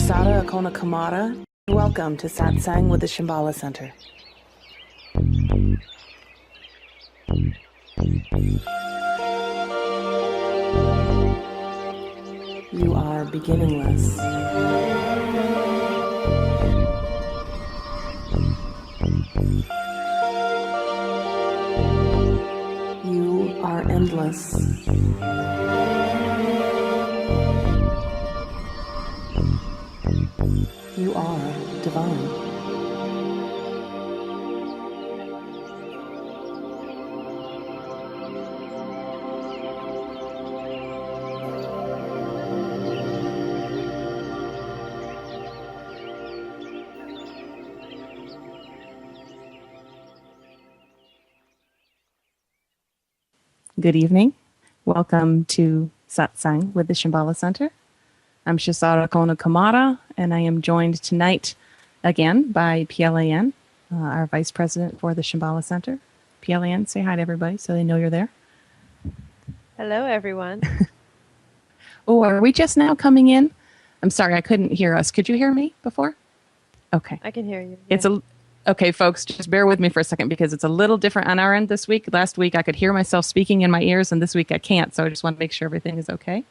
Shusara Kumara. Welcome to Satsang with the Shambhala Center. You are beginningless. You are endless. You are divine. Good evening. Welcome to Satsang with the Shambhala Center. I'm Shusara Kumara, and I am joined tonight again by PLAN, our Vice President for the Shambhala Center. PLAN, say hi to everybody so they know you're there. Hello, everyone. Oh, are we just now coming in? I'm sorry, I couldn't hear us. Could you hear me before? Okay. I can hear you. Yeah. Okay, folks, just bear with me for a second because it's a little different on our end this week. Last week I could hear myself speaking in my ears, and this week I can't, so I just want to make sure everything is okay.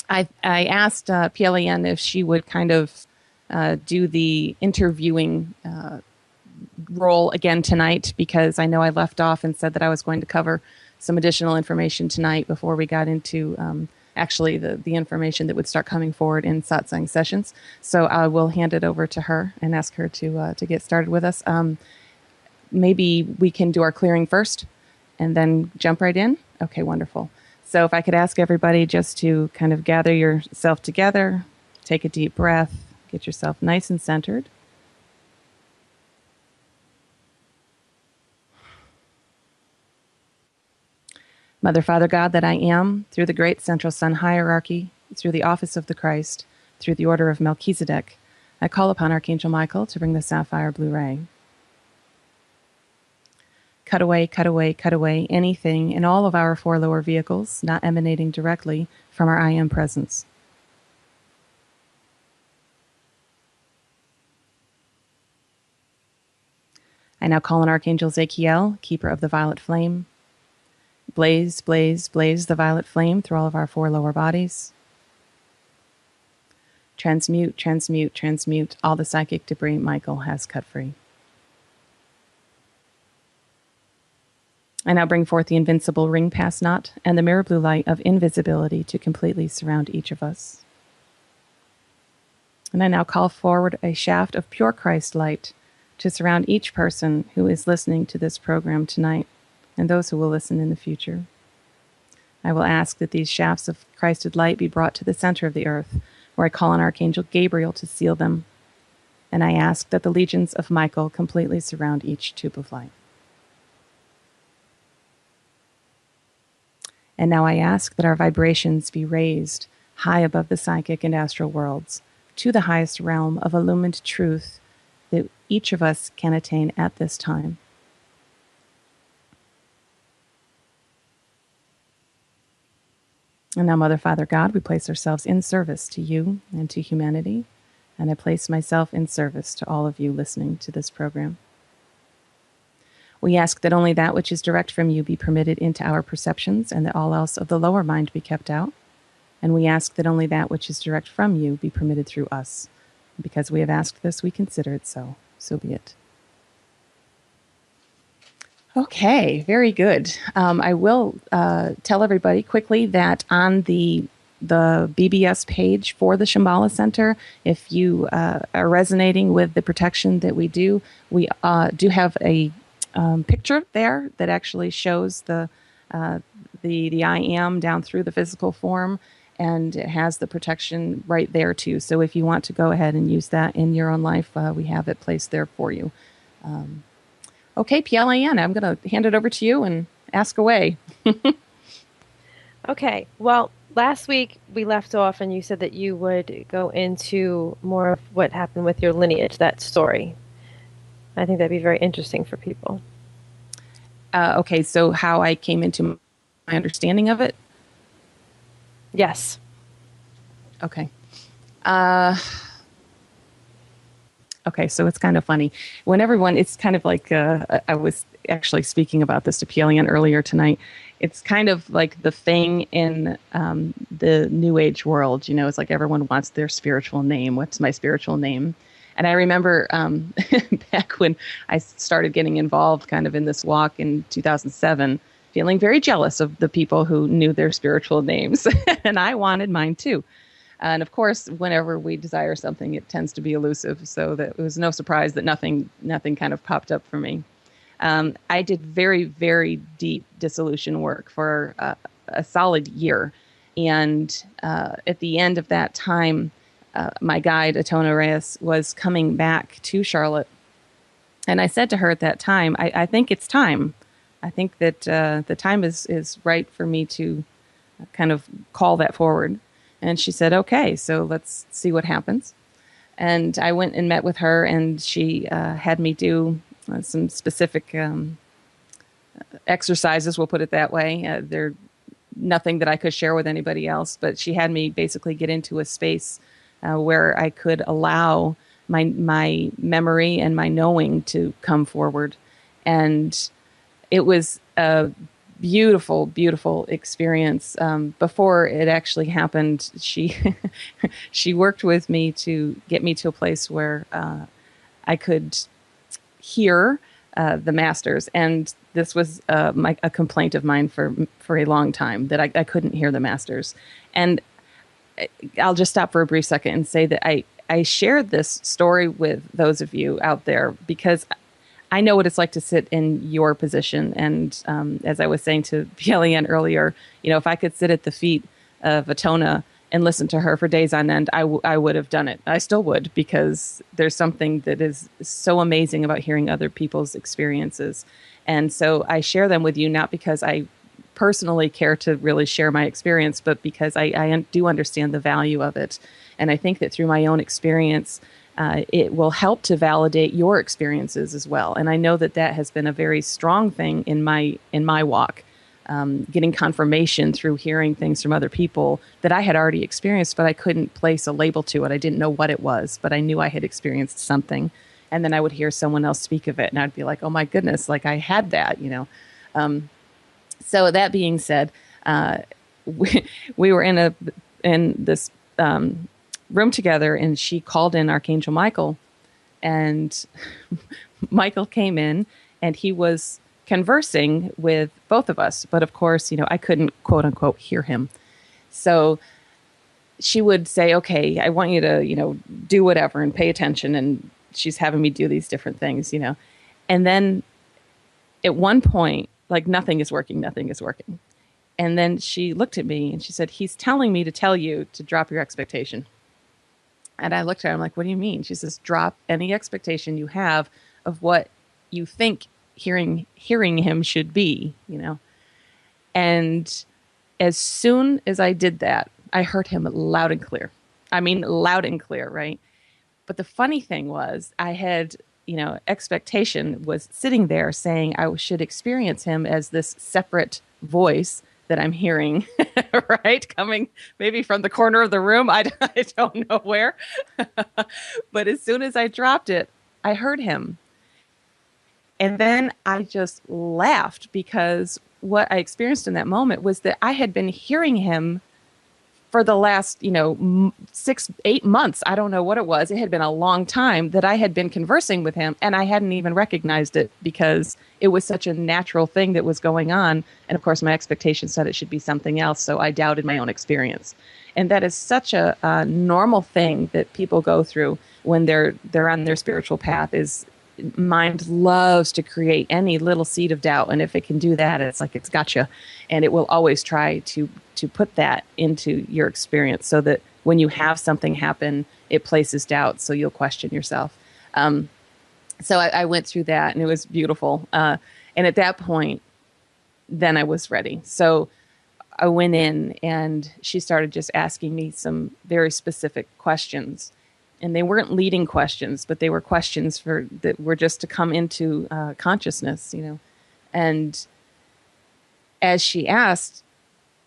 I asked PLAN if she would kind of do the interviewing role again tonight, because I know I left off and said that I was going to cover some additional information tonight before we got into actually the information that would start coming forward in satsang sessions. So I will hand it over to her and ask her to get started with us. Maybe we can do our clearing first and then jump right in. Okay, wonderful. So if I could ask everybody just to kind of gather yourself together, take a deep breath, get yourself nice and centered. Mother, Father, God that I am, through the great central sun hierarchy, through the office of the Christ, through the order of Melchizedek, I call upon Archangel Michael to bring the sapphire blue ray. Cut away, cut away, cut away anything in all of our four lower vehicles not emanating directly from our I Am presence. I now call on Archangel Zachiel, keeper of the violet flame. Blaze, blaze, blaze the violet flame through all of our four lower bodies. Transmute, transmute, transmute all the psychic debris Michael has cut free. I now bring forth the invincible ring pass knot and the mirror blue light of invisibility to completely surround each of us. And I now call forward a shaft of pure Christ light to surround each person who is listening to this program tonight and those who will listen in the future. I will ask that these shafts of Christed light be brought to the center of the earth, where I call on Archangel Gabriel to seal them. And I ask that the legions of Michael completely surround each tube of light. And now I ask that our vibrations be raised high above the psychic and astral worlds to the highest realm of illumined truth that each of us can attain at this time. And now, Mother, Father, God, we place ourselves in service to you and to humanity, and I place myself in service to all of you listening to this program. We ask that only that which is direct from you be permitted into our perceptions, and that all else of the lower mind be kept out. And we ask that only that which is direct from you be permitted through us. Because we have asked this, we consider it so. So be it. Okay, very good. I will tell everybody quickly that on the BBS page for the Shambhala Center, if you are resonating with the protection that we do have a picture there that actually shows the I am down through the physical form, and it has the protection right there too. So if you want to go ahead and use that in your own life, we have it placed there for you. Okay, PLAN, I'm going to hand it over to you and ask away. Okay, well, last week we left off and you said that you would go into more of what happened with your lineage, that story. I think that'd be very interesting for people. Okay, so how I came into my understanding of it? Yes. Okay. Uh, okay, so it's kind of funny. It's kind of like, I was actually speaking about this to Pielian earlier tonight. It's kind of like the thing in the New Age world. It's like everyone wants their spiritual name. What's my spiritual name? And I remember back when I started getting involved kind of in this walk in 2007, feeling very jealous of the people who knew their spiritual names. And I wanted mine too. And of course, whenever we desire something, it tends to be elusive. So that it was no surprise that nothing kind of popped up for me. I did very, very deep dissolution work for a solid year. And at the end of that time, my guide, Atona Reyes, was coming back to Charlotte. And I said to her at that time, I think it's time. I think that the time is right for me to kind of call that forward. And she said, okay, so let's see what happens. And I went and met with her, and she had me do some specific exercises, we'll put it that way. They're nothing that I could share with anybody else, but she had me basically get into a space where I could allow my memory and my knowing to come forward. And it was a beautiful, beautiful experience. Before it actually happened, she worked with me to get me to a place where I could hear the masters. And this was a complaint of mine for a long time, that I couldn't hear the masters. And I'll just stop for a brief second and say that I shared this story with those of you out there because I know what it's like to sit in your position. And as I was saying to Pielian earlier, if I could sit at the feet of Atona and listen to her for days on end, I would have done it. I still would, because there's something that is so amazing about hearing other people's experiences. And so I share them with you, not because I personally care to really share my experience, but because I do understand the value of it. And I think that through my own experience, it will help to validate your experiences as well. And I know that has been a very strong thing in my walk, getting confirmation through hearing things from other people that I had already experienced, but I couldn't place a label to it. I didn't know what it was, but I knew I had experienced something. And then I would hear someone else speak of it, and I'd be like, oh my goodness, like I had that, So that being said, we were in this room together, and she called in Archangel Michael, and Michael came in, and he was conversing with both of us. But of course, I couldn't quote unquote hear him. So she would say, okay, I want you to, do whatever and pay attention. And she's having me do these different things, And then at one point, like nothing is working. And then she looked at me and she said, he's telling me to tell you to drop your expectation. And I looked at her, I'm like, what do you mean? She says, drop any expectation you have of what you think hearing him should be, And as soon as I did that, I heard him loud and clear. I mean, loud and clear, right? But the funny thing was, I had, expectation was sitting there saying I should experience him as this separate voice that I'm hearing, right? Coming maybe from the corner of the room. I don't know where. But as soon as I dropped it, I heard him. And then I just laughed, because what I experienced in that moment was that I had been hearing him for the last, 6-8 months. I don't know what it was. It had been a long time that I had been conversing with him, and I hadn't even recognized it because it was such a natural thing that was going on. And of course, my expectations said it should be something else. So I doubted my own experience. And that is such a normal thing that people go through when they're on their spiritual path. Is mind loves to create any little seed of doubt. And if it can do that, it's like it's gotcha. And it will always try to put that into your experience, so that when you have something happen, it places doubt. So you'll question yourself. So I went through that, and it was beautiful. And at that point, then I was ready. So I went in, and she started just asking me some very specific questions. And they weren't leading questions, but they were questions that were just to come into consciousness, And as she asked,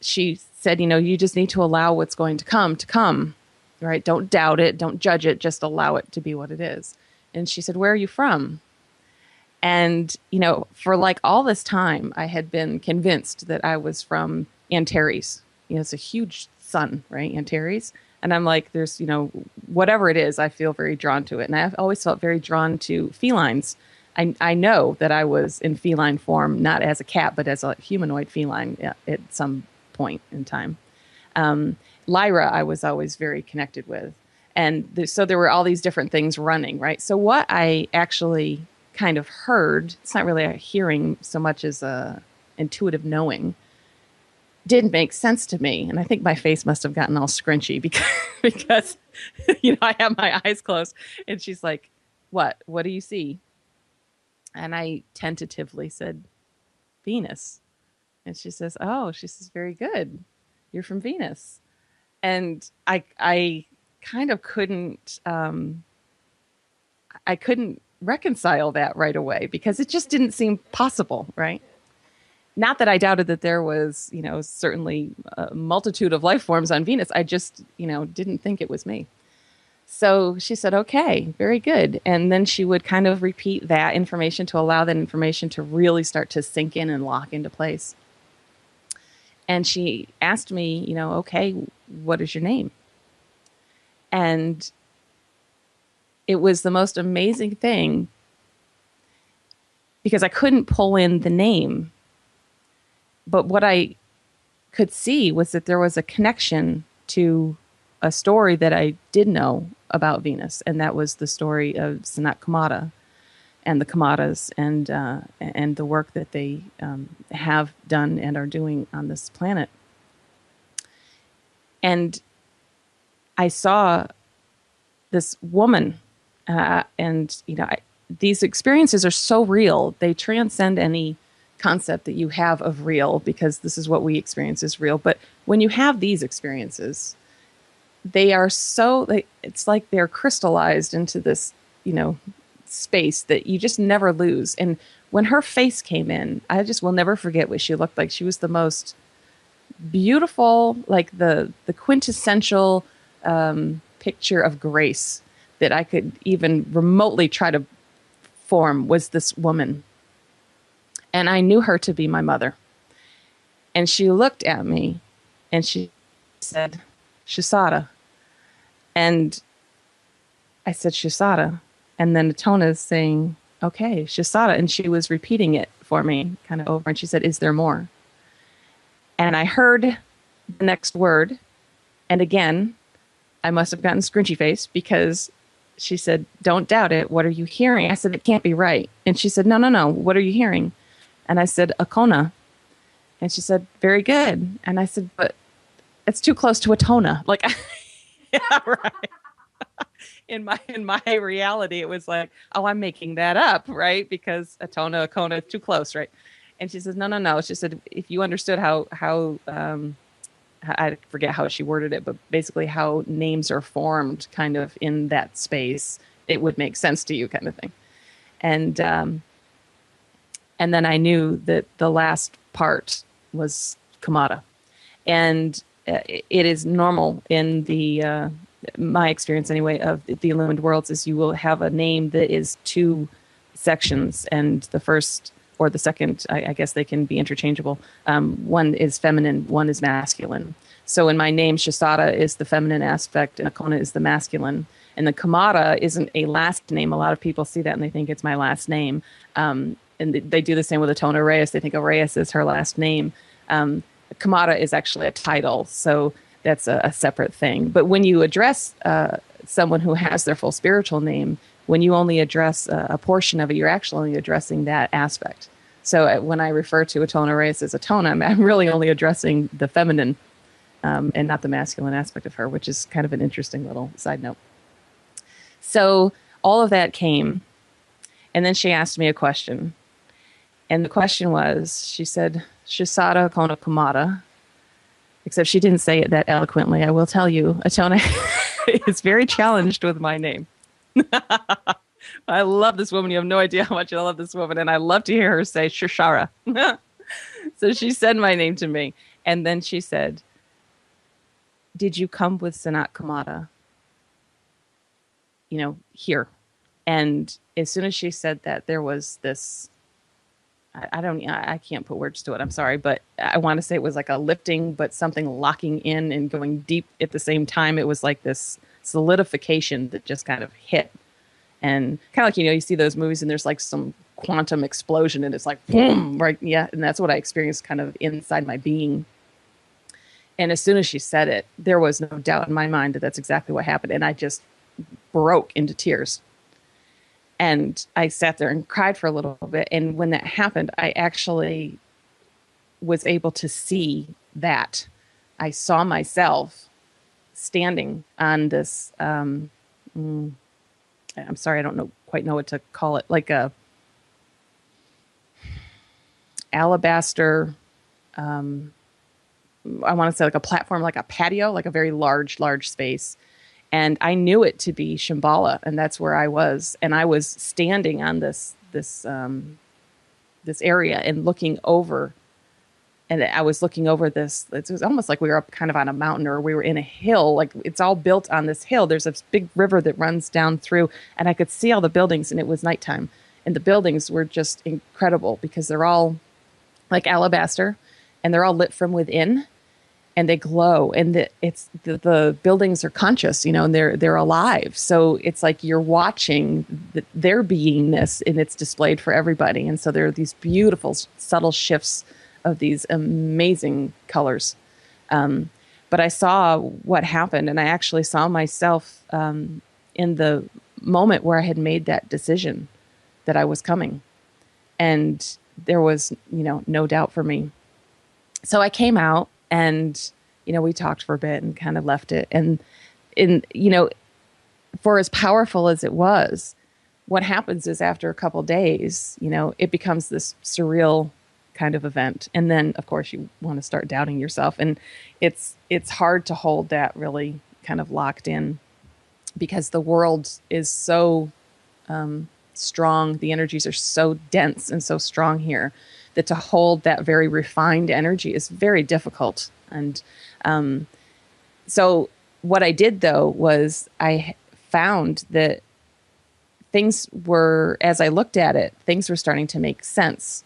she said, you just need to allow what's going to come. right? Don't doubt it. Don't judge it. Just allow it to be what it is. And she said, where are you from? And, for like all this time, I had been convinced that I was from Antares. It's a huge sun, right? Antares. And I'm like, there's, whatever it is, I feel very drawn to it. And I've always felt very drawn to felines. I know that I was in feline form, not as a cat, but as a humanoid feline at some point in time. Lyra, I was always very connected with. And so there were all these different things running, right? So what I actually kind of heard, it's not really a hearing so much as a intuitive knowing, didn't make sense to me. And I think my face must have gotten all scrunchy because I have my eyes closed. And she's like, what do you see? And I tentatively said, Venus. And she says, very good. You're from Venus. And I kind of couldn't, I couldn't reconcile that right away because it just didn't seem possible, right? Not that I doubted that there was, certainly a multitude of life forms on Venus. I just, didn't think it was me. So she said, okay, very good. And then she would kind of repeat that information to allow that information to really start to sink in and lock into place. And she asked me, okay, what is your name? And it was the most amazing thing because I couldn't pull in the name. But what I could see was that there was a connection to a story that I did know about Venus, and that was the story of Sanat Kumara and the Kumaras and the work that they have done and are doing on this planet. And I saw this woman, these experiences are so real; they transcend any concept that you have of real, because this is what we experience as real. But when you have these experiences, they are it's like they're crystallized into this, space that you just never lose. And when her face came in, I just will never forget what she looked like. She was the most beautiful, like the quintessential picture of grace that I could even remotely try to form was this woman. And I knew her to be my mother. And she looked at me and she said, Shusara. And I said, Shusara. And then Atona is saying, okay, Shusara. And she was repeating it for me kind of over. And she said, is there more? And I heard the next word. And again, I must have gotten scrunchy face because she said, don't doubt it. What are you hearing? I said, it can't be right. And she said, no. What are you hearing? And I said, Akona. And she said, very good. And I said, but it's too close to Atona. Like, yeah, right. In my reality, it was like, oh, I'm making that up, right? Because Akona is too close, right? And she says, no. She said, if you understood how I forget how she worded it, but basically how names are formed kind of in that space, it would make sense to you, kind of thing. And then I knew that the last part was Kumara. And it is normal in the my experience anyway of the illumined worlds is you will have a name that is two sections, and the first or the second, I guess they can be interchangeable. One is feminine, one is masculine. So in my name, Shusara is the feminine aspect and Akona is the masculine. And the Kumara isn't a last name. A lot of people see that and they think it's my last name. And they do the same with Atona Reyes. They think Reyes is her last name. Kumara is actually a title. So that's a separate thing. But when you address someone who has their full spiritual name, when you only address a portion of it, you're actually only addressing that aspect. So when I refer to Atona Reyes as Atona, I'm really only addressing the feminine and not the masculine aspect of her, which is kind of an interesting little side note. So all of that came, and then she asked me a question. And the question was, she said, Shusara Akona Kumara, except she didn't say it that eloquently. I will tell you, Atona is very challenged with my name. I love this woman. You have no idea how much I love this woman. And I love to hear her say Shusara. So she said my name to me. And then she said, did you come with Sanat Kumara? here. And as soon as she said that, there was this, I can't put words to it. I'm sorry, but I want to say it was like a lifting, but something locking in and going deep at the same time. It was like this solidification that just kind of hit. And kind of like, you see those movies and there's like some quantum explosion and it's like, boom, right? Yeah. And that's what I experienced kind of inside my being. And as soon as she said it, there was no doubt in my mind that that's exactly what happened. And I just broke into tears. And I sat there and cried for a little bit. And when that happened, I actually was able to see that. I saw myself standing on this, I'm sorry, I don't quite know what to call it, like a alabaster, I want to say like a platform, like a patio, like a very large space. And I knew it to be Shambhala, and that's where I was. And I was standing on this area and looking over. And I was looking over this. It was almost like we were up kind of on a mountain, or we were in a hill. Like it's all built on this hill. There's a big river that runs down through, and I could see all the buildings. And it was nighttime, and the buildings were just incredible because they're all like alabaster, and they're all lit from within. And they glow, and the buildings are conscious, and they're alive. So it's like you're watching their beingness, and it's displayed for everybody. And so there are these beautiful, subtle shifts of these amazing colors. But I saw what happened, and I actually saw myself in the moment where I had made that decision that I was coming, and there was, no doubt for me. So I came out. And, we talked for a bit and kind of left it. And, for as powerful as it was, what happens is after a couple of days, it becomes this surreal kind of event. And then, of course, you want to start doubting yourself. And it's hard to hold that really kind of locked in because the world is so strong. The energies are so dense and so strong here that to hold that very refined energy is very difficult. And so what I did, though, was I found that things were, as I looked at it, things were starting to make sense.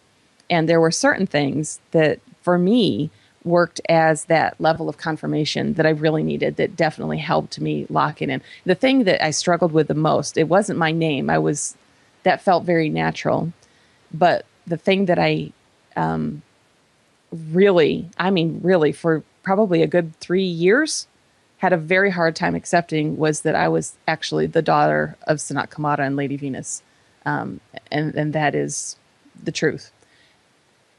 And there were certain things that, for me, worked as that level of confirmation that I really needed, that definitely helped me lock it in. The thing that I struggled with the most, it wasn't my name. That felt very natural. But the thing that I really, for probably a good 3 years, had a very hard time accepting was that I was actually the daughter of Sanat Kumara and Lady Venus. And that is the truth.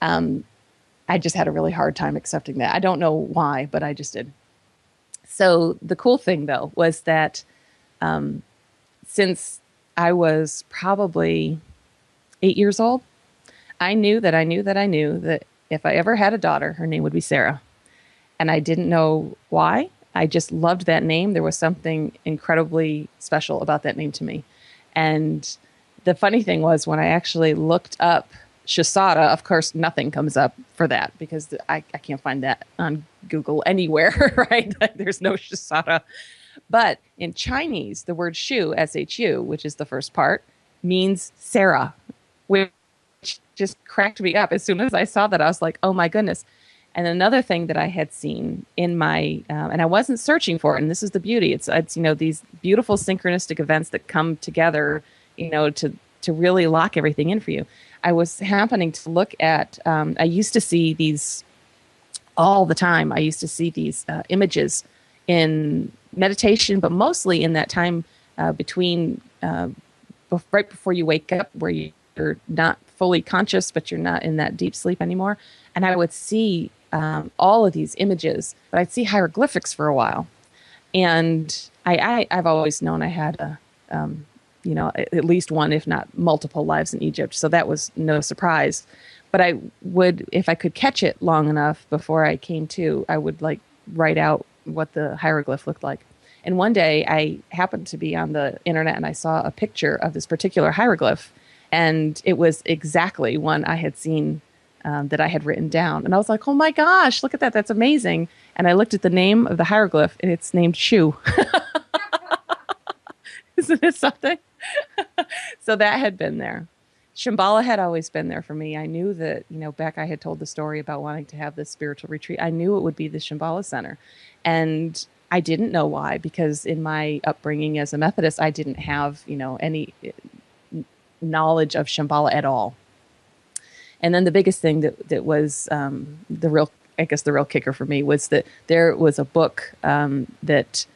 I just had a really hard time accepting that. I don't know why, but I just did. So the cool thing, though, was that since I was probably 8 years old, I knew that if I ever had a daughter, her name would be Sarah. And I didn't know why. I just loved that name. There was something incredibly special about that name to me. And the funny thing was, when I actually looked up Shusara, of course, nothing comes up for that because I can't find that on Google anywhere, right? Like, there's no Shusara. But in Chinese, the word Shu, S-H-U, which is the first part, means Sarah, which just cracked me up. As soon as I saw that, I was like, oh my goodness. And another thing that I had seen in my, and I wasn't searching for it, and this is the beauty, it's these beautiful synchronistic events that come together, to really lock everything in for you. I was happening to look at, I used to see these all the time. I used to see these images in meditation, but mostly in that time between, right before you wake up, where you're not fully conscious, but you're not in that deep sleep anymore. And I would see all of these images, but I'd see hieroglyphics for a while. And I've always known I had at least one, if not multiple lives in Egypt. So that was no surprise. But I would, if I could catch it long enough before I came to, I would write out what the hieroglyph looked like. And one day I happened to be on the internet and I saw a picture of this particular hieroglyph. And it was exactly one I had seen that I had written down. And I was like, oh my gosh, look at that. That's amazing. And I looked at the name of the hieroglyph and it's named Shu. Isn't it something? So that had been there. Shambhala had always been there for me. I knew that, back I had told the story about wanting to have this spiritual retreat. I knew it would be the Shambhala Center. And I didn't know why, because in my upbringing as a Methodist, I didn't have, any knowledge of Shambhala at all. And then the biggest thing that was the real kicker for me was that there was a book that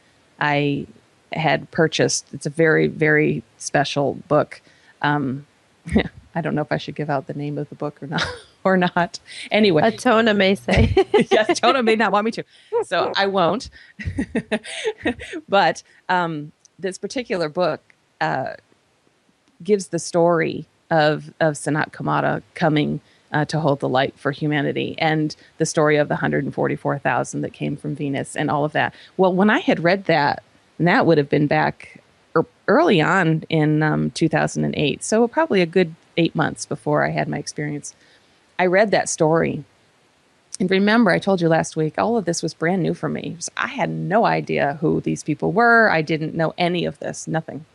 I had purchased. It's a very, very special book. I don't know if I should give out the name of the book or not. Or not. Anyway, Atona may say. Yes, Atona may not want me to, so I won't. But this particular book gives the story of Sanat Kumara coming to hold the light for humanity, and the story of the 144,000 that came from Venus and all of that. Well, when I had read that, and that would have been back early on in 2008, so probably a good 8 months before I had my experience, I read that story. And remember, I told you last week, all of this was brand new for me. I had no idea who these people were. I didn't know any of this, nothing.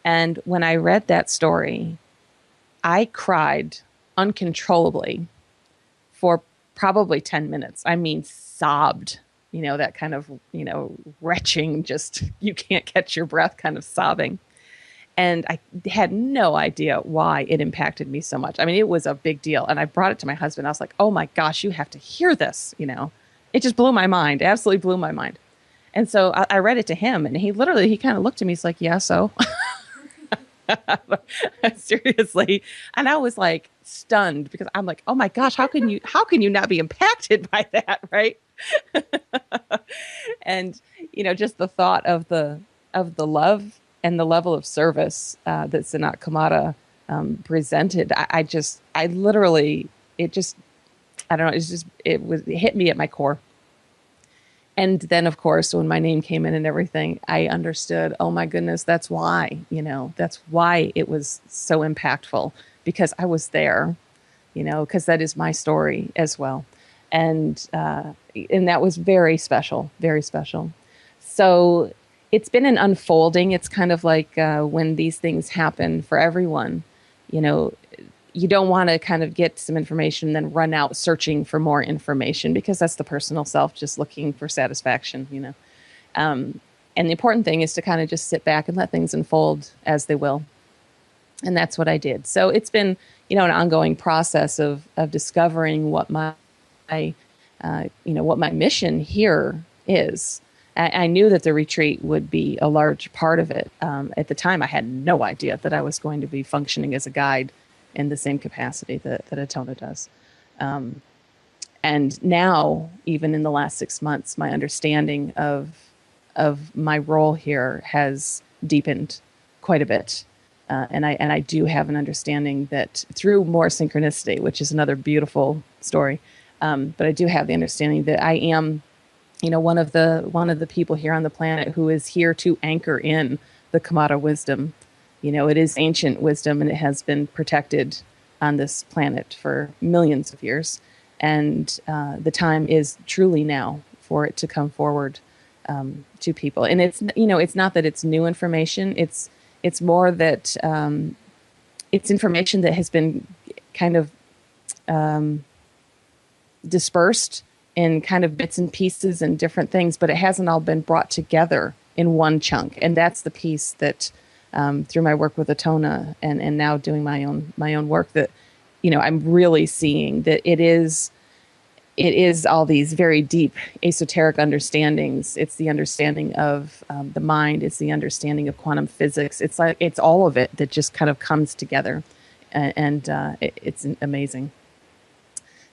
And when I read that story, I cried uncontrollably for probably 10 minutes. I mean, sobbed, that kind of, retching, just you can't catch your breath kind of sobbing. And I had no idea why it impacted me so much. I mean, it was a big deal. And I brought it to my husband. I was like, oh my gosh, you have to hear this. It just blew my mind, absolutely blew my mind. And so I read it to him, and he kind of looked at me. He's like, yeah, so seriously. And I was like stunned, because I'm like, oh my gosh, how can you not be impacted by that? Right. And, just the thought of the love and the level of service that Sanat Kumara presented, I literally, it hit me at my core. And then, of course, when my name came in and everything, I understood, oh my goodness, that's why, that's why it was so impactful, because I was there, because that is my story as well. And that was very special, very special. So it's been an unfolding. It's kind of like when these things happen for everyone, you don't want to kind of get some information and then run out searching for more information, because that's the personal self just looking for satisfaction, and the important thing is to kind of just sit back and let things unfold as they will. And that's what I did. So it's been, an ongoing process of discovering what my mission here is. I knew that the retreat would be a large part of it. At the time, I had no idea that I was going to be functioning as a guide in the same capacity that Atona does. And now, even in the last 6 months, my understanding of my role here has deepened quite a bit. And I do have an understanding that through more synchronicity, which is another beautiful story, but I do have the understanding that I am, one of the people here on the planet who is here to anchor in the Kumara wisdom. It is ancient wisdom, and it has been protected on this planet for millions of years. And the time is truly now for it to come forward to people. And it's not that it's new information. It's more that it's information that has been kind of dispersed in kind of bits and pieces and different things, but it hasn't all been brought together in one chunk. And that's the piece that through my work with Atona and now doing my own work, that I'm really seeing that it is all these very deep esoteric understandings. It's the understanding of the mind. It's the understanding of quantum physics. It's like it's all of it that just kind of comes together, and it's amazing.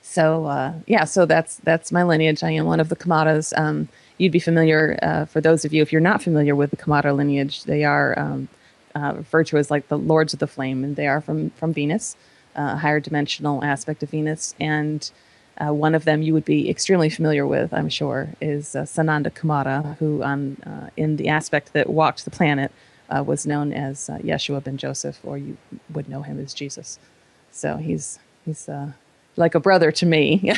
So so that's my lineage. I am one of the Kumaras. You'd be familiar, for those of you, if you're not familiar with the Kumara lineage, they are referred to as like the Lords of the Flame, and they are from Venus, a higher dimensional aspect of Venus. And one of them you would be extremely familiar with, I'm sure, is Sananda Kumara, who in the aspect that walked the planet was known as Yeshua ben Joseph, or you would know him as Jesus. So he's like a brother to me,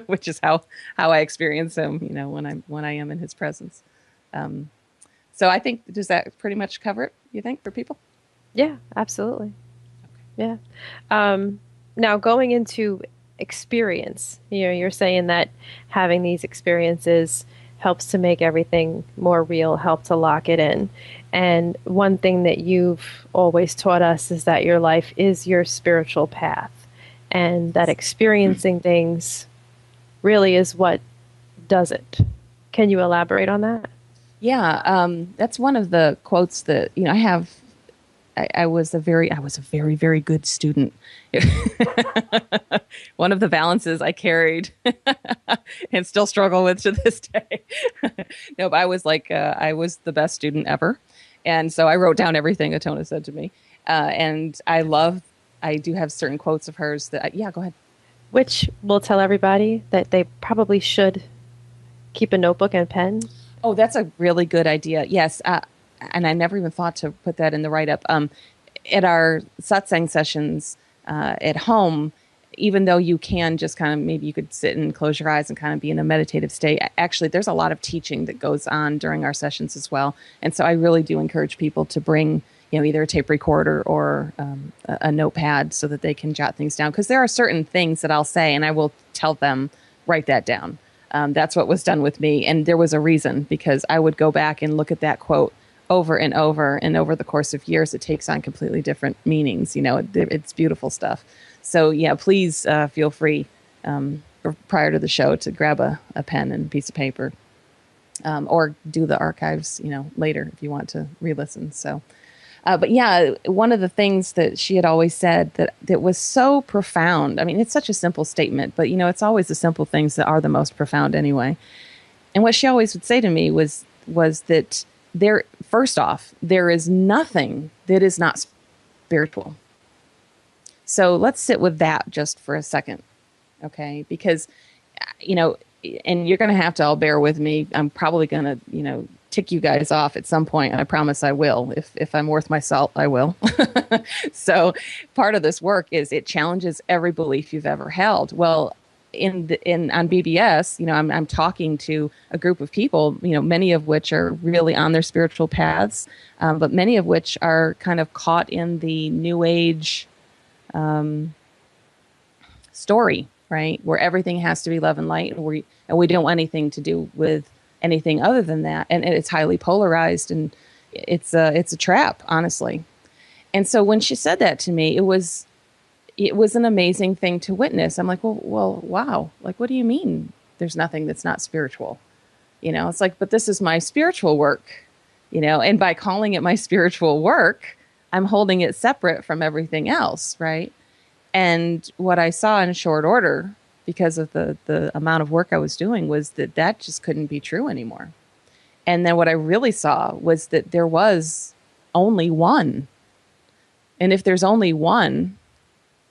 which is how I experience him, when I am in his presence. So So I think, does that pretty much cover it, you think, for people? Yeah, absolutely. Yeah. Um, Now going into experience, you're saying that having these experiences helps to make everything more real, help to lock it in. And one thing that you've always taught us is that your life is your spiritual path, and that experiencing things really is what does it. Can you elaborate on that? Yeah, that's one of the quotes that I have. I was a very, very good student. One of the balances I carried and still struggle with to this day. No, but I was the best student ever, and so I wrote down everything Atona said to me. And I do have certain quotes of hers that. Yeah, go ahead. Which will tell everybody that they probably should keep a notebook and pen. Oh, that's a really good idea. Yes. And I never even thought to put that in the write up. At our satsang sessions at home, even though you can just kind of, maybe you could sit and close your eyes and kind of be in a meditative state, actually, there's a lot of teaching that goes on during our sessions as well. And so I really do encourage people to bring, either a tape recorder or a notepad so that they can jot things down. Because there are certain things that I'll say and I will tell them, write that down. That's what was done with me. And there was a reason, because I would go back and look at that quote over and over. And over the course of years, it takes on completely different meanings. It's beautiful stuff. So, yeah, please feel free prior to the show to grab a pen and a piece of paper, or do the archives, later if you want to re-listen. So, but yeah, one of the things that she had always said that was so profound. I mean, it's such a simple statement, but it's always the simple things that are the most profound anyway. And what she always would say to me was that first off, there is nothing that is not spiritual. So let's sit with that just for a second, okay? Because, and you're going to have to all bear with me. I'm probably going to, tick you guys off at some point. I promise I will. If I'm worth my salt, I will. So part of this work is it challenges every belief you've ever held. Well, on BBS, I'm talking to a group of people, many of which are really on their spiritual paths, but many of which are kind of caught in the new age story, right? Where everything has to be love and light, and we don't want anything to do with anything other than that. And it's highly polarized, and it's a trap, honestly. And so when she said that to me, it was an amazing thing to witness. I'm like, well, wow. Like, what do you mean there's nothing that's not spiritual? It's like, but this is my spiritual work, and by calling it my spiritual work, I'm holding it separate from everything else, right? And what I saw in short order, because of the amount of work I was doing, was that just couldn't be true anymore. And then what I really saw was that there was only one. And if there's only one,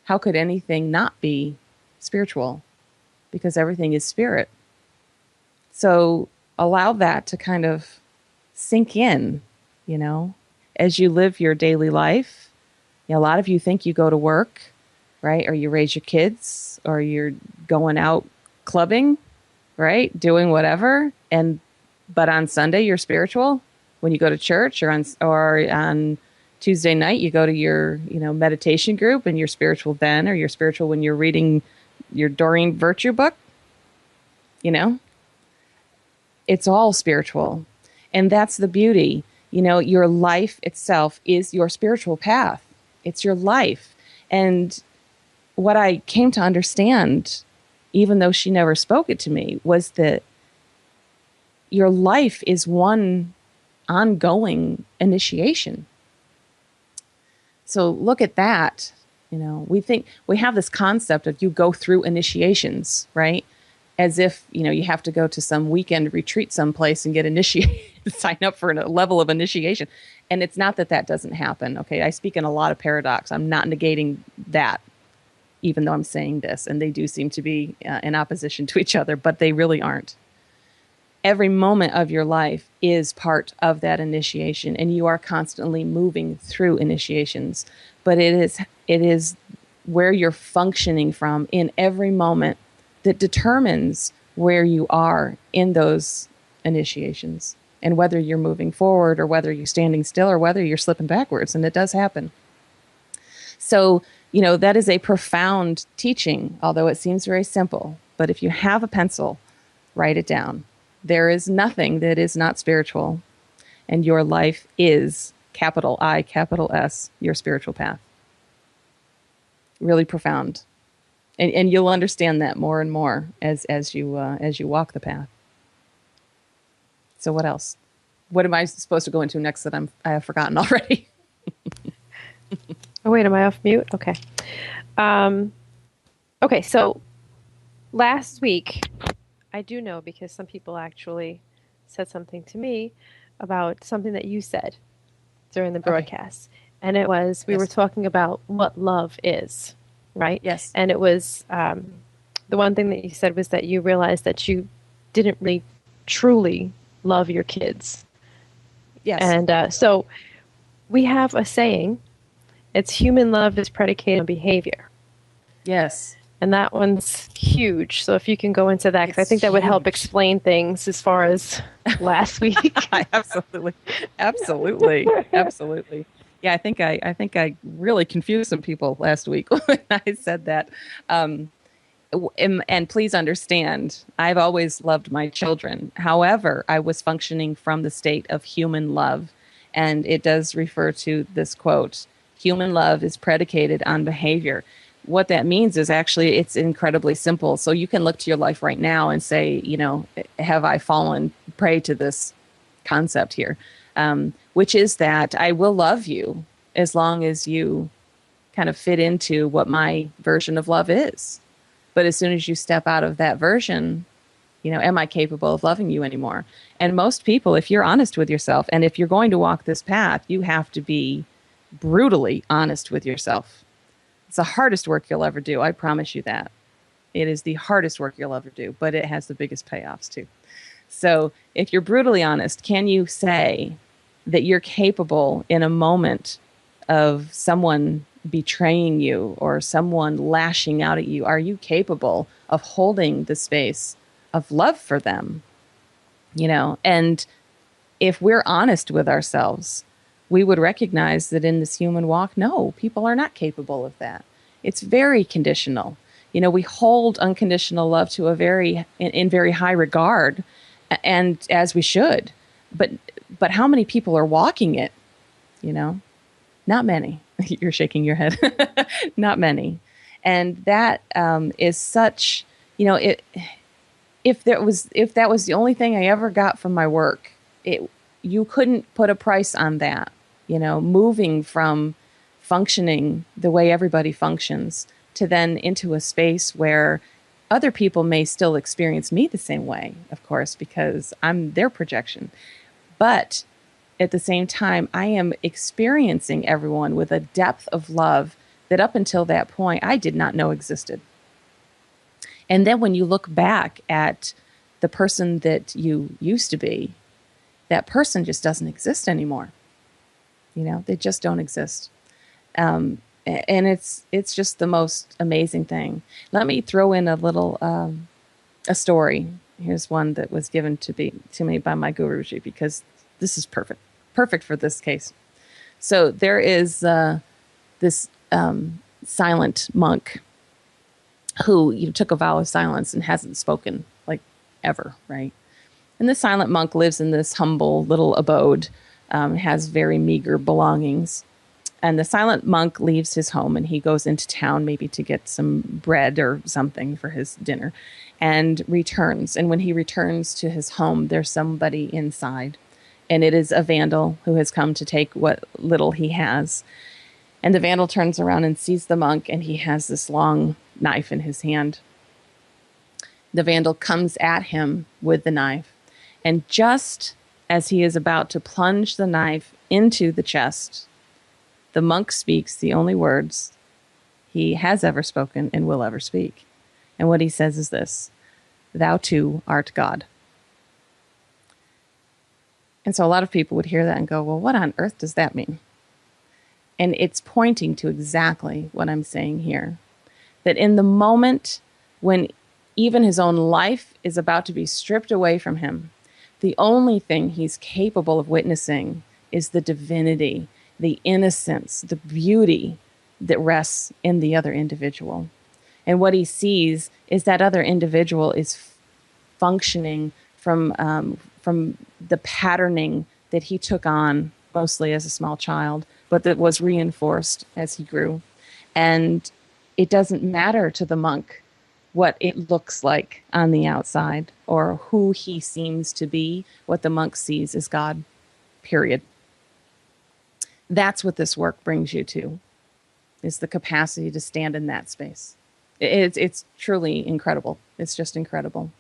how could anything not be spiritual? Because everything is spirit. So allow that to kind of sink in, as you live your daily life. A lot of you think you go to work, right? Or you raise your kids, or you're going out clubbing, right? Doing whatever. But on Sunday, you're spiritual when you go to church, or on Tuesday night, you go to your, meditation group, and you're spiritual then, or you're spiritual when you're reading your Doreen Virtue book. It's all spiritual. And that's the beauty. Your life itself is your spiritual path. It's your life. And what I came to understand, even though she never spoke it to me, was that your life is one ongoing initiation. So look at that. We think we have this concept of you go through initiations, right? As if, you have to go to some weekend retreat someplace and get initiated, sign up for a level of initiation. And it's not that doesn't happen. Okay. I speak in a lot of paradox. I'm not negating that, even though I'm saying this, and they do seem to be in opposition to each other, but they really aren't. Every moment of your life is part of that initiation, and you are constantly moving through initiations. But it is where you're functioning from in every moment that determines where you are in those initiations. and whether you're moving forward or whether you're standing still or whether you're slipping backwards. And it does happen. So, that is a profound teaching, although it seems very simple. But if you have a pencil, write it down. There is nothing that is not spiritual, and your life is, capital I, capital S, your spiritual path. Really profound. And you'll understand that more and more as you walk the path. So what else? What am I supposed to go into next that I have forgotten already? Oh, wait, am I off mute? Okay. Okay, so last week, I do know because some people actually said something to me about something that you said during the broadcast. Okay. And it was, we were talking about what love is, right? Yes. And it was, the one thing that you said was that you realized that you didn't really truly love your kids. Yes. And so we have a saying, it's human love is predicated on behavior. Yes. And that one's huge. So if you can go into that, because I think that would help explain things as far as last week. Absolutely. Yeah, I think I really confused some people last week when I said that. And please understand, I've always loved my children. However, I was functioning from the state of human love. And it does refer to this quote, human love is predicated on behavior. What that means is actually it's incredibly simple. So you can look to your life right now and say, have I fallen prey to this concept here? Which is that I will love you as long as you kind of fit into what my version of love is. But as soon as you step out of that version, am I capable of loving you anymore? And most people, if you're honest with yourself, and if you're going to walk this path, you have to be brutally honest with yourself. It's the hardest work you'll ever do. I promise you that. It is the hardest work you'll ever do, but it has the biggest payoffs too. So if you're brutally honest, can you say that you're capable in a moment of someone betraying you or someone lashing out at you? Are you capable of holding the space of love for them? And if we're honest with ourselves, we would recognize that in this human walk, no, people are not capable of that. It's very conditional. We hold unconditional love to in very high regard, and as we should. But how many people are walking it? Not many. You're shaking your head. Not many. And that is such, if that was the only thing I ever got from my work, you couldn't put a price on that. Moving from functioning the way everybody functions to then into a space where other people may still experience me the same way, of course, because I'm their projection. But at the same time, I am experiencing everyone with a depth of love that up until that point, I did not know existed. And then when you look back at the person that you used to be, that person just doesn't exist anymore. They just don't exist. And it's just the most amazing thing. Let me throw in a little, a story. Here's one that was given to me by my Guruji, because this is perfect for this case. So there is this silent monk who took a vow of silence and hasn't spoken like ever, right? And this silent monk lives in this humble little abode, has very meager belongings. And the silent monk leaves his home and he goes into town maybe to get some bread or something for his dinner and returns. And when he returns to his home, there's somebody inside. And it is a vandal who has come to take what little he has. And the vandal turns around and sees the monk, and he has this long knife in his hand. The vandal comes at him with the knife. And just as he is about to plunge the knife into the chest, the monk speaks the only words he has ever spoken and will ever speak. And what he says is this: "Thou too art God." And so a lot of people would hear that and go, well, what on earth does that mean? And it's pointing to exactly what I'm saying here. That in the moment when even his own life is about to be stripped away from him, The only thing he's capable of witnessing is the divinity, the innocence, the beauty that rests in the other individual. And what he sees is that other individual is functioning from the patterning that he took on mostly as a small child, but that was reinforced as he grew. And it doesn't matter to the monk what it looks like on the outside or who he seems to be. What the monk sees is God, period. That's what this work brings you to, is the capacity to stand in that space. It's truly incredible. It's just incredible.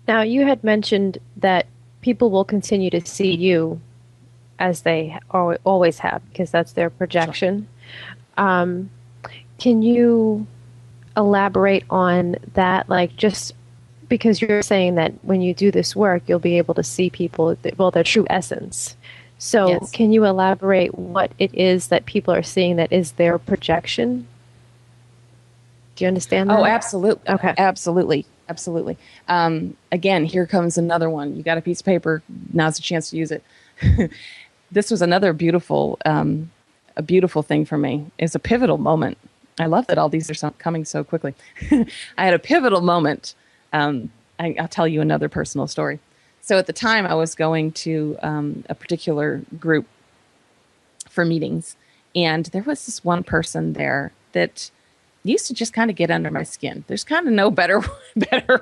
Now, you had mentioned that people will continue to see you as they always have, because that's their projection. Sure. Can you elaborate on that? Like, just because you're saying that when you do this work, you'll be able to see people, well, their true essence. So yes. Can you elaborate what it is that people are seeing that is their projection? Do you understand that? Oh, absolutely. Okay. Absolutely. Absolutely. Again, here comes another one. You got a piece of paper. Now's the chance to use it. This was another beautiful, a beautiful thing for me. It's a pivotal moment. I love that all these are coming so quickly. I had a pivotal moment. I'll tell you another personal story. So at the time I was going to a particular group for meetings, and there was this one person there that used to just kind of get under my skin. There's kind of no better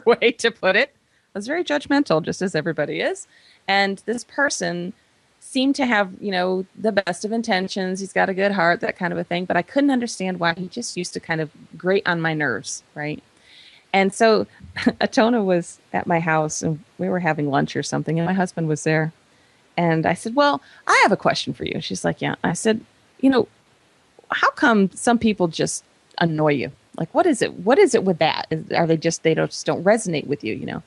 way to put it. I was very judgmental, just as everybody is. And this person seemed to have, the best of intentions. He's got a good heart, that kind of a thing. But I couldn't understand why he just used to kind of grate on my nerves, right? And so Atona was at my house, and we were having lunch or something, and my husband was there. And I said, well, I have a question for you. She's like, yeah. I said, how come some people just annoy you? Like, what is it with that? Are they just don't resonate with you,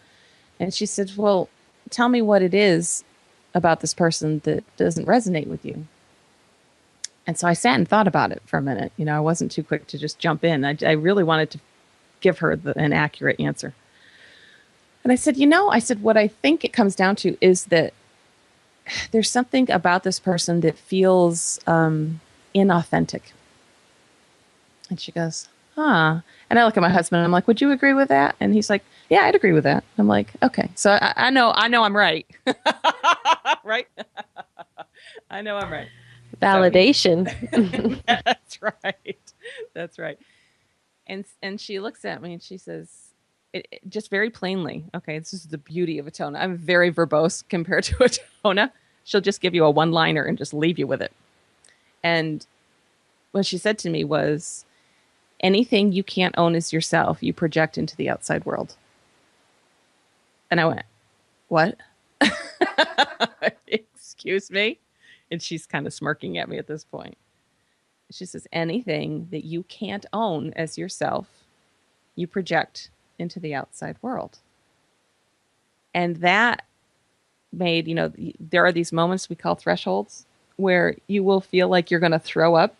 And she said, well, tell me what it is about this person that doesn't resonate with you. And so I sat and thought about it for a minute. I wasn't too quick to just jump in. I really wanted to give her an accurate answer. And I said, what I think it comes down to is that there's something about this person that feels inauthentic. And she goes, huh. And I look at my husband and I'm like, would you agree with that? And he's like, yeah, I'd agree with that. I'm like, okay. So I know I'm right. Right? I know I'm right. Validation. So that's right. That's right. And she looks at me and she says, it just very plainly, okay, this is the beauty of Atona. I'm very verbose compared to Atona. She'll just give you a one-liner and just leave you with it. And what she said to me was, anything you can't own as yourself, you project into the outside world. And I went, what? Excuse me? And she's kind of smirking at me at this point. She says, anything that you can't own as yourself, you project into the outside world. And that made, there are these moments we call thresholds where you will feel like you're going to throw up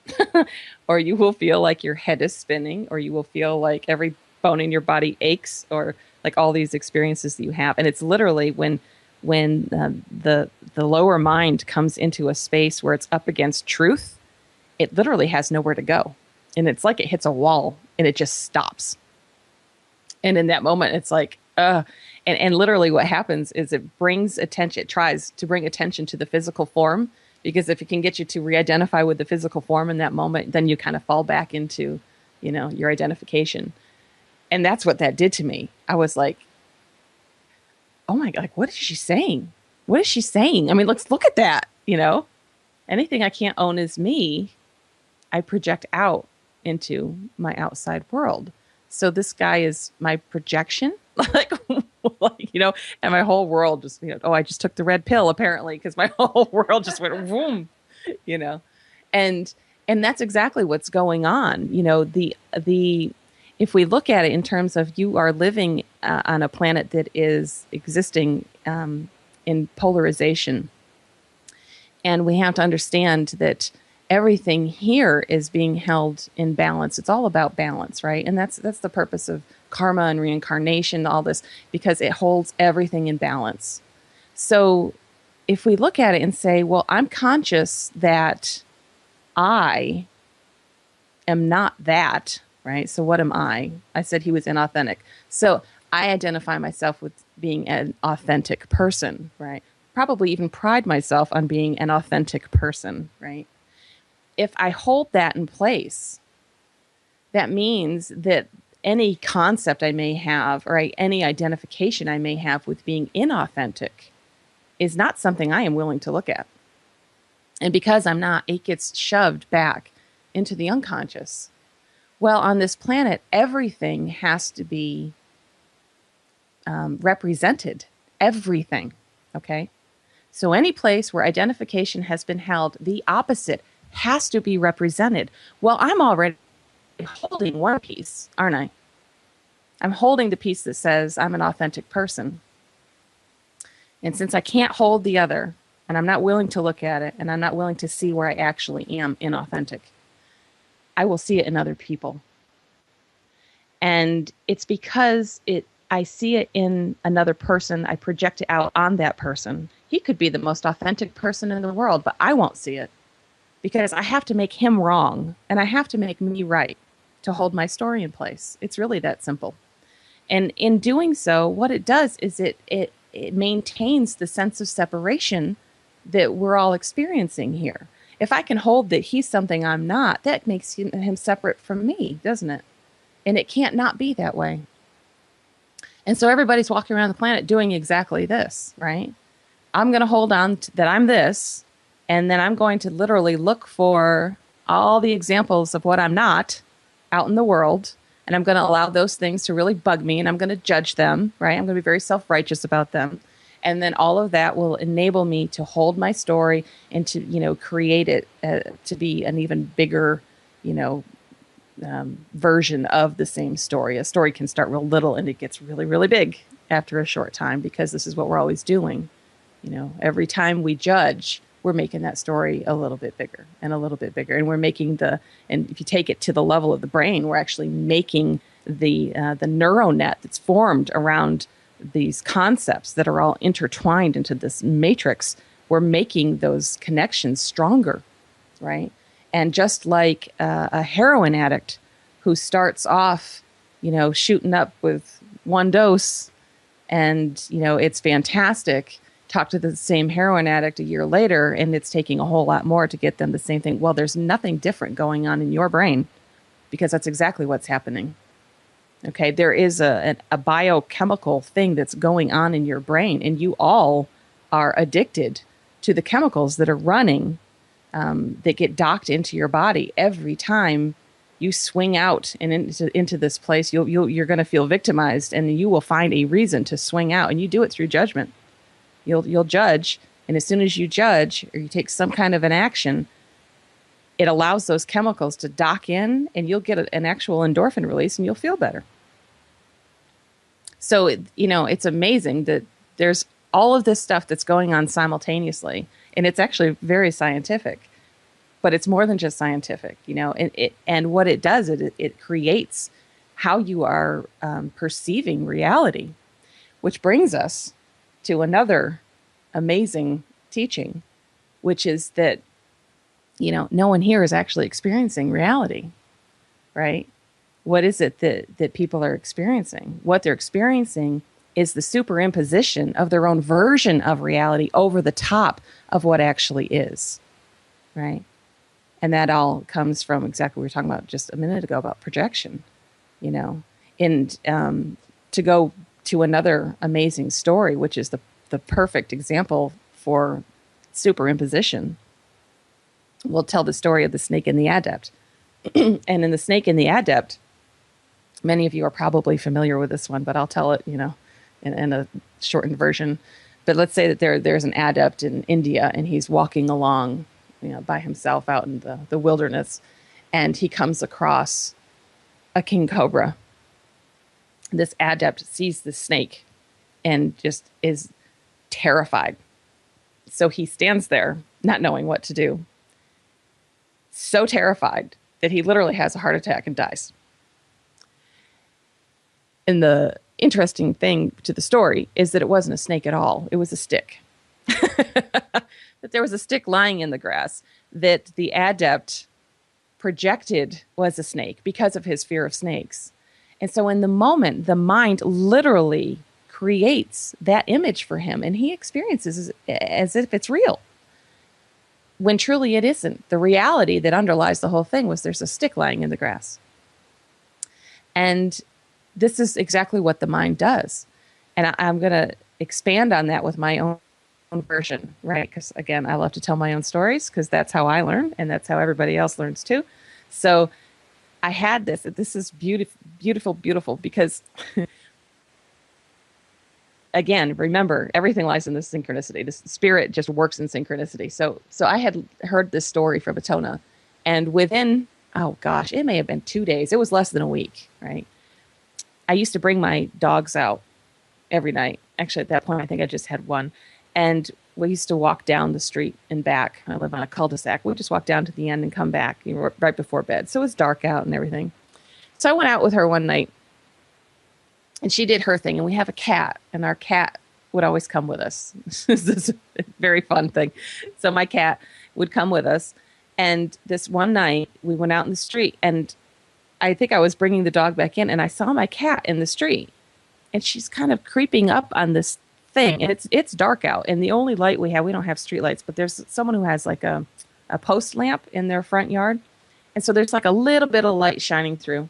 or you will feel like your head is spinning or you will feel like every bone in your body aches or like all these experiences that you have. And it's literally when the lower mind comes into a space where it's up against truth, it literally has nowhere to go. And it's like it hits a wall and it just stops. And in that moment, it's like, and literally what happens is it brings attention, it tries to bring attention to the physical form, because if it can get you to re-identify with the physical form in that moment, then you kind of fall back into, your identification. And that's what that did to me. I was like, oh my God, what is she saying? What is she saying? I mean, let's look at that, anything I can't own is me, I project out into my outside world. So this guy is my projection, like, and my whole world just, I just took the red pill apparently because my whole world just went boom, and that's exactly what's going on. If we look at it in terms of you are living on a planet that is existing in polarization, and we have to understand that everything here is being held in balance. It's all about balance, right? And that's the purpose of karma and reincarnation, all this, because it holds everything in balance. So if we look at it and say, well, I'm conscious that I am not that, right? So what am I? I said he was inauthentic. So I identify myself with being an authentic person, right? Probably even pride myself on being an authentic person, right? If I hold that in place, that means that any concept I may have or any identification I may have with being inauthentic is not something I am willing to look at. And because I'm not, it gets shoved back into the unconscious. Well, on this planet, everything has to be represented. Everything. Okay? So any place where identification has been held, the opposite has to be represented. Well, I'm already holding one piece, aren't I? I'm holding the piece that says I'm an authentic person. And since I can't hold the other, and I'm not willing to look at it, and I'm not willing to see where I actually am inauthentic, I will see it in other people. And it's because I see it in another person, I project it out on that person. He could be the most authentic person in the world, but I won't see it because I have to make him wrong and I have to make me right to hold my story in place. It's really that simple. And in doing so, what it does is it maintains the sense of separation that we're all experiencing here. If I can hold that he's something I'm not, that makes him separate from me, doesn't it? And it can't not be that way. And so everybody's walking around the planet doing exactly this, right? I'm going to hold on to that I'm this, and then I'm going to literally look for all the examples of what I'm not out in the world, and I'm going to allow those things to really bug me, and I'm going to judge them, right? I'm going to be very self-righteous about them. And then all of that will enable me to hold my story and to, create it to be an even bigger, version of the same story. A story can start real little and it gets really, really big after a short time because this is what we're always doing. Every time we judge, we're making that story a little bit bigger and a little bit bigger. And we're making and if you take it to the level of the brain, we're actually making the neural net that's formed around these concepts that are all intertwined into this matrix. We're making those connections stronger, right? And just like a heroin addict who starts off, shooting up with one dose and, it's fantastic, talk to the same heroin addict a year later and it's taking a whole lot more to get them the same thing. Well, there's nothing different going on in your brain because that's exactly what's happening. Okay, there is a biochemical thing that's going on in your brain, and you all are addicted to the chemicals that are running that get docked into your body every time you swing out and into this place. You're going to feel victimized, and you will find a reason to swing out, and you do it through judgment. You'll judge, and as soon as you judge or you take some kind of an action, it allows those chemicals to dock in, and you'll get an actual endorphin release, and you'll feel better. So, it's amazing that there's all of this stuff that's going on simultaneously, and it's actually very scientific, but it's more than just scientific, and what it does, it creates how you are perceiving reality, which brings us to another amazing teaching, which is that no one here is actually experiencing reality, right? What is it that people are experiencing? What they're experiencing is the superimposition of their own version of reality over the top of what actually is, right? And that all comes from exactly what we were talking about just a minute ago about projection, And to go to another amazing story, which is the perfect example for superimposition. We'll tell the story of the snake and the adept. And in the snake and the adept, many of you are probably familiar with this one, but I'll tell it, in a shortened version. But let's say that there's an adept in India and he's walking along, by himself out in the wilderness, and he comes across a king cobra. This adept sees the snake and just is terrified. So he stands there not knowing what to do. So terrified that he literally has a heart attack and dies. And the interesting thing to the story is that it wasn't a snake at all. It was a stick. That there was a stick lying in the grass that the adept projected was a snake because of his fear of snakes. And so in the moment, the mind literally creates that image for him, and he experiences as if it's real, when truly it isn't. The reality that underlies the whole thing was there's a stick lying in the grass. And this is exactly what the mind does. And I'm going to expand on that with my own version, right? Because again, I love to tell my own stories because that's how I learn and that's how everybody else learns too. So I had this. This is beautiful, beautiful, beautiful because, again, remember, everything lies in this synchronicity. This spirit just works in synchronicity. So I had heard this story from Atona, and within, oh gosh, it may have been 2 days. It was less than a week, right? I used to bring my dogs out every night. Actually, at that point, I think I just had one. And we used to walk down the street and back. I live on a cul-de-sac. We just walk down to the end and come back, right before bed. So it was dark out and everything. So I went out with her one night, and she did her thing. And we have a cat, and our cat would always come with us. This is a very fun thing. So my cat would come with us. And this one night, we went out in the street, and I think I was bringing the dog back in, and I saw my cat in the street. And she's kind of creeping up on this thing, and it's dark out, and the only light we don't have street lights, but there's someone who has like a post lamp in their front yard, and so there's like a little bit of light shining through,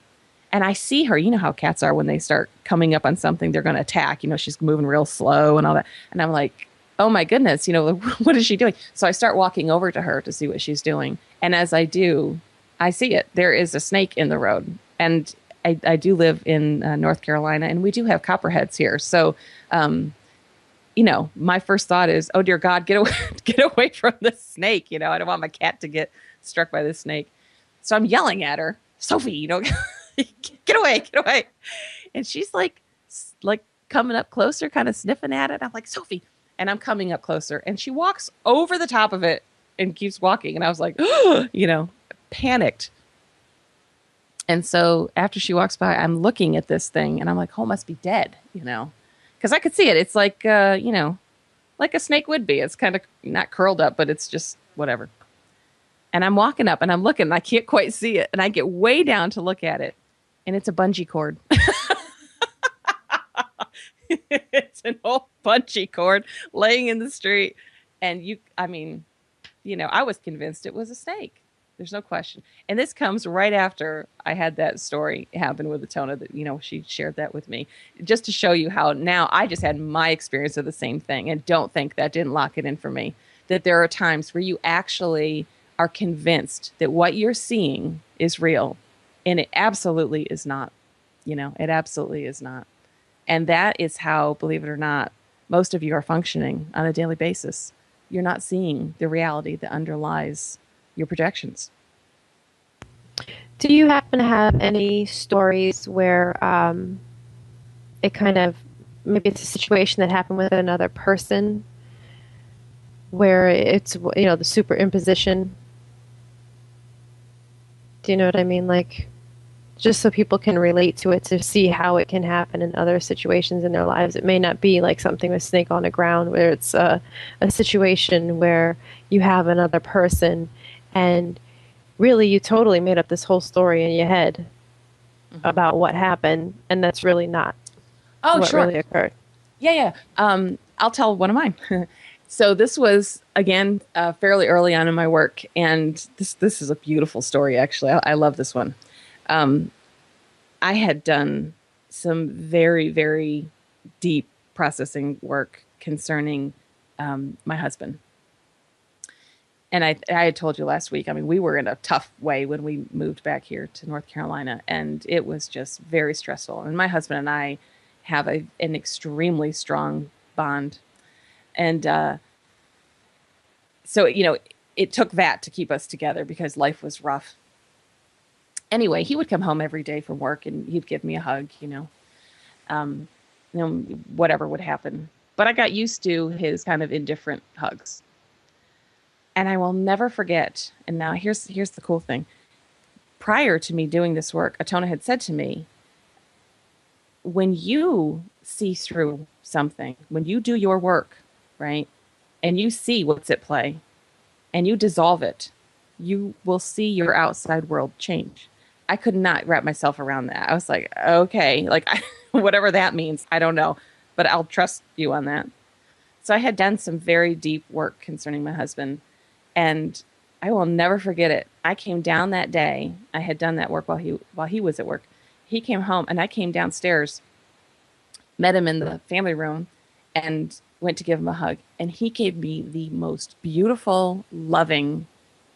and I see her. You know how cats are when they start coming up on something, they're going to attack. She's moving real slow and all that, and I'm like, oh my goodness, what is she doing? So I start walking over to her to see what she's doing, and as I do, I see it. There is a snake in the road, and I do live in North Carolina, and we do have copperheads here, so my first thought is, oh dear God, get away from this snake. I don't want my cat to get struck by this snake. So I'm yelling at her, Sophie, get away. And she's like coming up closer, kind of sniffing at it. I'm like, Sophie. And I'm coming up closer, and she walks over the top of it and keeps walking. And I was like, panicked. And so after she walks by, I'm looking at this thing, and I'm like, oh, it must be dead, because I could see it. It's like, like a snake would be. It's kind of not curled up, but it's just whatever. And I'm walking up, and I'm looking, and I can't quite see it. And I get way down to look at it, and it's a bungee cord. It's an old bungee cord laying in the street. And I was convinced it was a snake. There's no question. And this comes right after I had that story happen with Atona that, she shared that with me, just to show you how now I just had my experience of the same thing, and don't think that didn't lock it in for me, that there are times where you actually are convinced that what you're seeing is real, and it absolutely is not. It absolutely is not. And that is how, believe it or not, most of you are functioning on a daily basis. You're not seeing the reality that underlies your projections. Do you happen to have any stories where it kind of, maybe it's a situation that happened with another person where it's, the superimposition? Do you know what I mean? Like, just so people can relate to it, to see how it can happen in other situations in their lives. It may not be like something with snake on the ground, where it's a situation where you have another person and really you totally made up this whole story in your head about what happened, and that's really not what really occurred. Yeah. I'll tell one of mine. So this was, again, fairly early on in my work, and this is a beautiful story, actually. I love this one. I had done some very, very deep processing work concerning my husband. And I had told you last week, we were in a tough way when we moved back here to North Carolina, and it was just very stressful. And my husband and I have an extremely strong bond. And so, it took that to keep us together because life was rough. Anyway, he would come home every day from work, and he'd give me a hug, whatever would happen. But I got used to his kind of indifferent hugs. And I will never forget. And now here's the cool thing. Prior to me doing this work, Atona had said to me, when you see through something, when you do your work, right, and you see what's at play and you dissolve it, you will see your outside world change. I could not wrap myself around that. I was like, okay, like whatever that means, I don't know, but I'll trust you on that. So I had done some very deep work concerning my husband, and I will never forget it. I came down that day. I had done that work while he was at work. He came home, and I came downstairs, met him in the family room, and went to give him a hug. And he gave me the most beautiful, loving,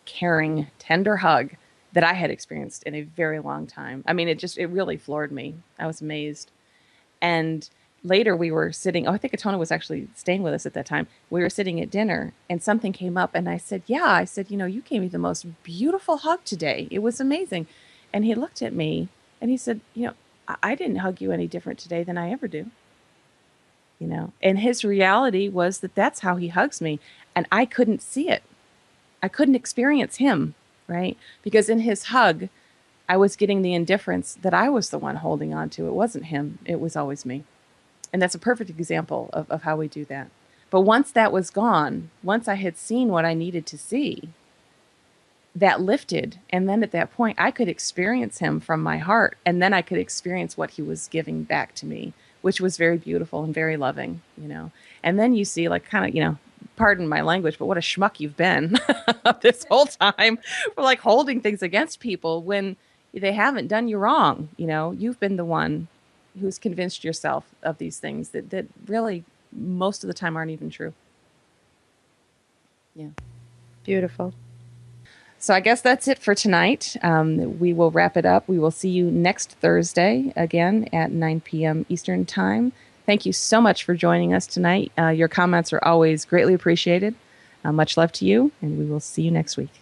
caring, tender hug that I had experienced in a very long time. I mean, it really floored me. I was amazed. And later we were sitting, oh, I think Atona was actually staying with us at that time. We were sitting at dinner and something came up and I said, yeah, I said, you gave me the most beautiful hug today. It was amazing. And he looked at me and he said, I didn't hug you any different today than I ever do. And his reality was that that's how he hugs me. And I couldn't see it. I couldn't experience him, right? Because in his hug, I was getting the indifference that I was the one holding on to. It wasn't him. It was always me. And that's a perfect example of how we do that. But once that was gone, once I had seen what I needed to see, that lifted. And then at that point, I could experience him from my heart. And then I could experience what he was giving back to me, which was very beautiful and very loving, And then you see, like, kind of, pardon my language, but what a schmuck you've been this whole time for like holding things against people when they haven't done you wrong. You've been the one who's convinced yourself of these things that really most of the time aren't even true. Yeah. Beautiful. So I guess that's it for tonight. We will wrap it up. We will see you next Thursday again at 9 p.m. Eastern Time. Thank you so much for joining us tonight. Your comments are always greatly appreciated. Much love to you, and we will see you next week.